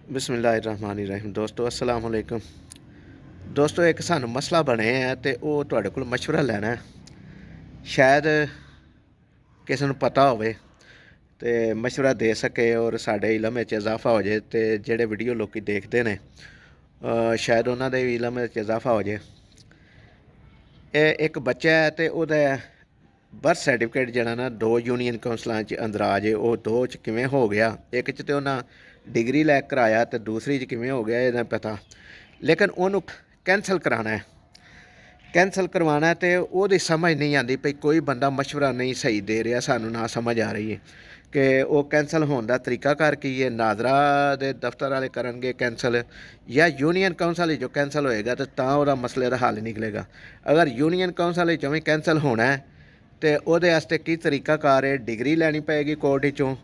बिस्मिल्लाहिर्रहमानिर्रहीम। दोस्तों अस्सलाम वालेकुम। दोस्तों एक सानू मसला बने है तो वो तुहाडे कोल मशवरा लेना है। शायद किसी नूं पता होवे ते मशवरा दे सके और साडे इलम विच इजाफा हो जाए ते जेहड़े वीडियो लोकी देखते ने शायद उन्हां दे इलम विच इजाफा हो जाए। एक बच्चा है तो ओहदा बर्थ सर्टिफिकेट जिहड़ा ना दो यूनीयन काउंसलां च अंदराज है। वो दो च किवें हो गया, एक च तो उन्हें डिग्री लै कराया तो दूसरी च किवें हो गया ये नहीं पता, लेकिन उन्होंने कैंसल कराना है। कैंसल करवाना है तो वो समझ नहीं आती भई कोई बंदा मशवरा नहीं सही दे रहा, सानू ना समझ आ रही है कि वो कैंसल होने का तरीकाकार की है। नाजरा दे दफ्तर वाले करनगे कैंसल या यूनीयन काउंसल जो कैंसल होएगा तो मसले का हल निकलेगा। अगर यूनीयन काउंसल भी कैंसल होना है तो ਉਹਦੇ वास्ते की तरीकाकार है, डिग्री लैनी पेगी कोर्ट चों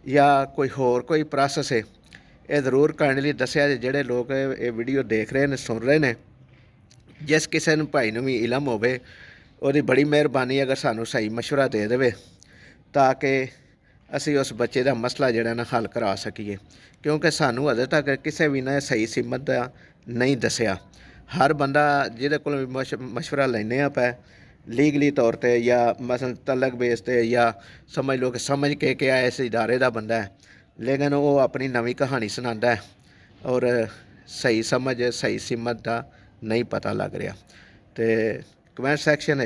या कोई होर कोई प्रोसैस है। ये जरूर करने लिए दसिया जे जेडे लोग ये वीडियो देख रहे हैं सुन रहे हैं, जिस किसी भाई नूं भी इलम होवे ਉਹਦੀ बड़ी मेहरबानी अगर सानू सही मशवरा दे देवे ताकि असी उस बच्चे का मसला जिहड़ा ना हल करा सकीए, क्योंकि सानू अजे तक किसी भी ने सही सीमत का नहीं दसिया। हर बंदा जिहदे कोल मशवरा लैने आप लीगली तौर पर या मसलन तलक बेस ते या समझ लो कि समझ के क्या इस इदारे का बंदा है, लेकिन वो अपनी नवी कहानी सुनाता है और सही समझ सही सीमत का नहीं पता लग रहा। तो कमेंट सैक्शन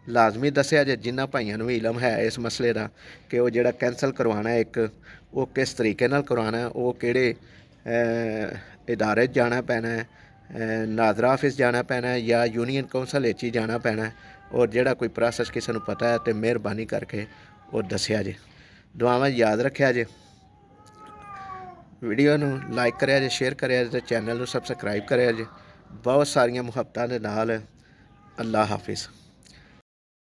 लाजमी दसिया जे जिन्होंने भाइयों भी इलम है इस मसले का कि वो जिहड़ा कैंसल करवाना है एक वो किस तरीके नाल करवाना है, वो किहड़े इदारे जाना पैना है, नाजरा ऑफिस जाना पैना है या यूनीयन काउंसल ही जाना पैना है। और जिहड़ा कोई प्रोसैस किसी को पता है तो मेहरबानी करके वो दसिया जे। दुआवां याद रखिया जे, वीडियो नूं लाइक करिया जे, शेयर करिया जे, चैनल नूं सबसक्राइब करिया जे। बहुत सारियां मुहब्बतां दे नाल। अल्लाह हाफिज़।